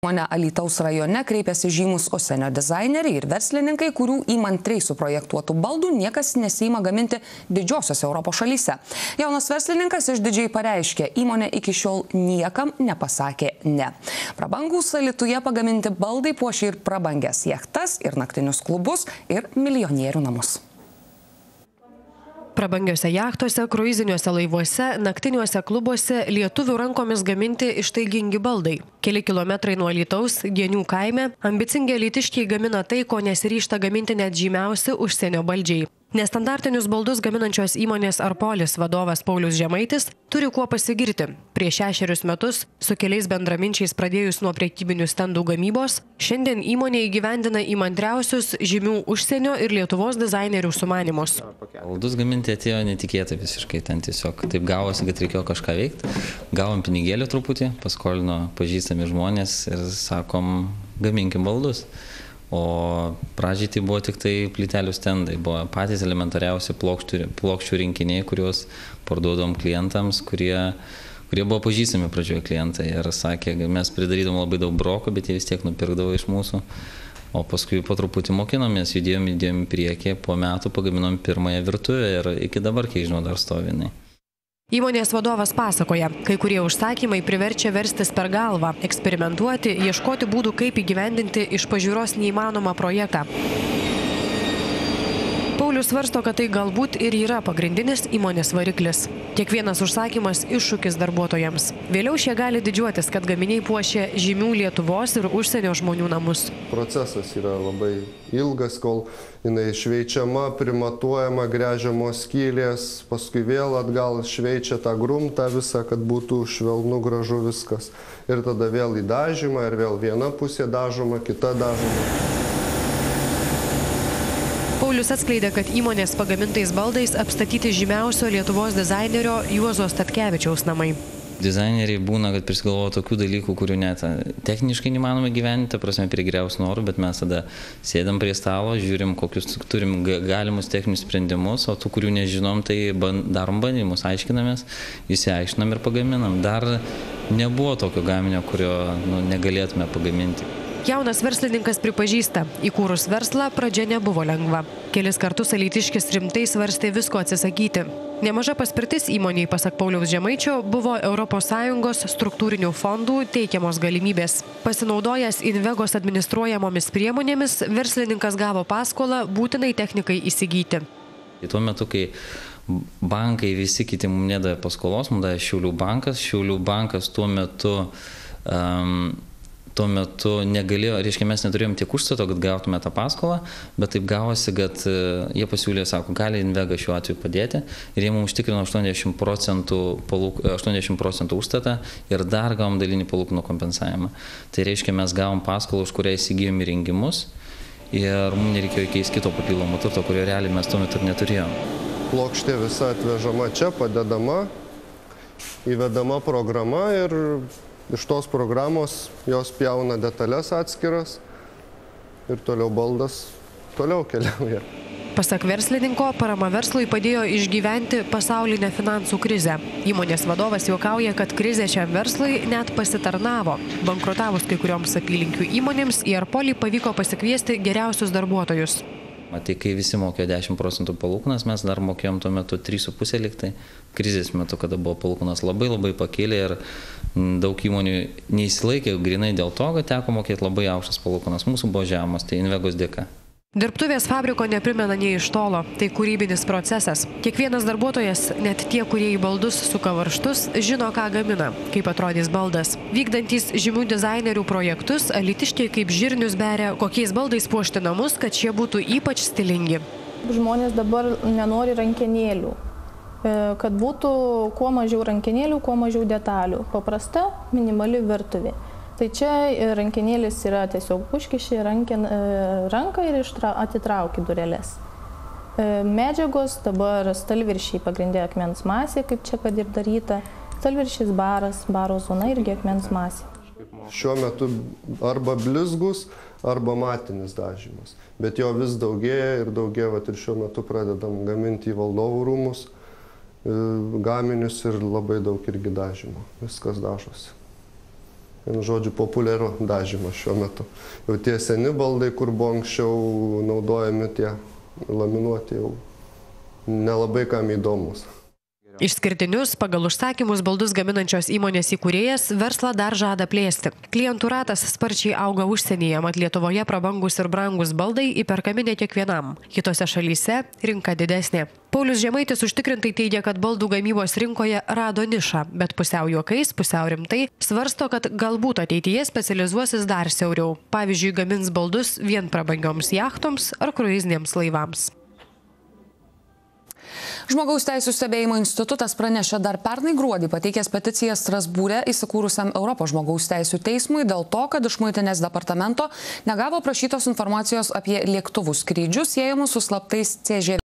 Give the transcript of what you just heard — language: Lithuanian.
Įmonė Alytaus rajone kreipėsi žymus užsienio dizaineriai ir verslininkai, kurių įmantriai suprojektuotų baldų niekas nesiima gaminti didžiosiose Europos šalyse. Jaunas verslininkas išdidžiai pareiškė, įmonė iki šiol niekam nepasakė ne. Prabangus Alytuje pagaminti baldai puošia ir prabangias jachtas, ir naktinius klubus, ir milijonierių namus. Prabangiuose jachtose, kruiziniuose laivuose, naktiniuose klubuose lietuvių rankomis gaminti ištaigingi baldai. Keli kilometrai nuo Alytaus, Genių kaime, ambicingi alytiškiai gamina tai, ko nesiryžta gaminti net žymiausi užsienio baldžiai. Nestandartinius baldus gaminančios įmonės Arpolis vadovas Paulius Žemaitis turi kuo pasigirti. Prieš 6 metus su keliais bendraminčiais pradėjus nuo prekybinių stendų gamybos, šiandien įmonė įgyvendina įmantriausius žymių užsienio ir Lietuvos dizainerių sumanymus. Baldus gaminti atėjo netikėtai visiškai, ten tiesiog taip gavosi, kad reikėjo kažką veikti. Gavom pinigėlių truputį, paskolino pažįstami žmonės ir sakom, gaminkim baldus. O pradžiai tai buvo tik tai plytelių stendai, buvo patys elementariausi plokščių rinkiniai, kuriuos parduodom klientams, kurie buvo pažįstami pradžioje klientai ir sakė, mes pridarydom labai daug broko, bet jie vis tiek nupirkdavo iš mūsų. O paskui po truputį mokinomės, judėjom į priekį, po metų pagaminom pirmąją virtuvę ir iki dabar, kiek žinau, dar stovi jinai. Įmonės vadovas pasakoja, kai kurie užsakymai priverčia verstis per galvą, eksperimentuoti, ieškoti būdų, kaip įgyvendinti iš pažiūros neįmanomą projektą. Paulius svarsto, kad tai galbūt ir yra pagrindinis įmonės variklis. Kiekvienas užsakymas iššūkis darbuotojams. Vėliau šie gali didžiuotis, kad gaminiai puošia žymių Lietuvos ir užsienio žmonių namus. Procesas yra labai ilgas, kol jinai šveičiama, primatuojama, gręžiamos skylės, paskui vėl atgal šveičia tą gruntą visą, kad būtų švelnu, gražu viskas. Ir tada vėl į dažymą, ir vėl viena pusė dažoma, kita dažoma. Paulius atskleidė, kad įmonės pagamintais baldais apstatyti žymiausio Lietuvos dizainerio Juozo Statkevičiaus namai. Dizaineriai būna, kad prisigalvoja tokių dalykų, kurių net techniškai neįmanoma gyventi, prasme prie geriausių norų, bet mes tada sėdam prie stalo, žiūrim, kokius turim galimus techninius sprendimus, o tų, kurių nežinom, tai darom bandymus, aiškinamės, išsiaiškinam ir pagaminam. Dar nebuvo tokio gaminio, kurio negalėtume pagaminti. Jaunas verslininkas pripažįsta, įkūrus verslą pradžia nebuvo lengva. Kelis kartus alytiškis rimtai svarstė visko atsisakyti. Nemaža paspirtis įmoniai, pasak Pauliaus Žemaičio, buvo ES struktūrinių fondų teikiamos galimybės. Pasinaudojęs Invegos administruojamomis priemonėmis, verslininkas gavo paskolą būtinai technikai įsigyti. Tuo metu, kai bankai visi kiti mums nedavė paskolos, mums davė Šiaulių bankas tuo metu negalėjo, reiškia, mes neturėjom tiek užstato, kad gautume tą paskolą, bet taip gavosi, kad jie pasiūlė, sako, gali Invega šiuo atveju padėti ir jie mums užtikrino 80% užstatą ir dar gavom dalinį palūkanų kompensavimą. Tai reiškia, mes gavom paskolą, už kurią įsigijom įrengimus ir mums nereikėjo keisti kito papildomo turto, kurio realiai mes tuo metu neturėjom. Plokštė visa atvežama čia, padedama, įvedama programa ir iš tos programos jos pjauna detalės atskiras ir toliau baldas toliau keliauja. Pasak verslininko, parama verslui padėjo išgyventi pasaulinę finansų krizę. Įmonės vadovas juokauja, kad krizė šiam verslui net pasitarnavo. Bankrutavus kai kurioms apylinkių įmonėms, į Arpolį pavyko pasikviesti geriausius darbuotojus. Tai kai visi mokėjo 10% palūkanas, mes dar mokėjom tuo metu 3,5 liktai. Krizės metu, kada buvo palūkanas labai pakėlė ir daug įmonių neįsilaikė grinai dėl to, kad teko mokėti labai aukštas palūkanas. Mūsų buvo žemas, tai Invegos dėka. Dirbtuvės fabriko neprimena nei iš tolo, tai kūrybinis procesas. Kiekvienas darbuotojas, net tie, kurie į baldus suka varžtus, žino, ką gamina, kaip atrodys baldas. Vykdantys žymių dizainerių projektus, alytiškiai kaip žirnius beria, kokiais baldais puošti namus, kad šie būtų ypač stilingi. Žmonės dabar nenori rankenėlių, kad būtų kuo mažiau rankenėlių, kuo mažiau detalių. Paprasta, minimali virtuvė. Tai čia rankenėlis yra tiesiog užkiši ranką ir atitrauki durelės. Medžiagos dabar stalviršiai pagrindė akmens masė, kaip čia kad ir daryta. Stalviršis baras, baro zona irgi akmens masė. Šiuo metu arba blizgus, arba matinis dažymas. Bet jo vis daugėja ir šiuo metu pradedam gaminti į valdovų rūmus gaminius ir labai daug irgi dažymo. Viskas dažosi. Vienu žodžiu, populiaru dažymas šiuo metu. Jau tie seni baldai, kur buvo anksčiau naudojami tie laminuoti, jau nelabai kam įdomus. Išskirtinius pagal užsakymus baldus gaminančios įmonės įkūrėjas verslą dar žada plėsti. Klientų ratas sparčiai auga užsienyje, mat Lietuvoje prabangus ir brangus baldai įperkami ne kiekvienam. Kitose šalyse rinka didesnė. Paulius Žemaitis užtikrintai teigia, kad baldų gamybos rinkoje rado nišą, bet pusiau juokais, pusiau rimtai svarsto, kad galbūt ateityje specializuosis dar siauriau. Pavyzdžiui, gamins baldus vien prabangioms jachtoms ar kruiziniams laivams. Žmogaus teisų stebėjimo institutas pranešė dar pernai gruodį pateikęs peticiją Strasbūre įsikūrusiam Europos žmogaus teisų teismui dėl to, kad iš Muitinės departamento negavo prašytos informacijos apie lėktuvų skrydžius siejamus su slaptais CŽV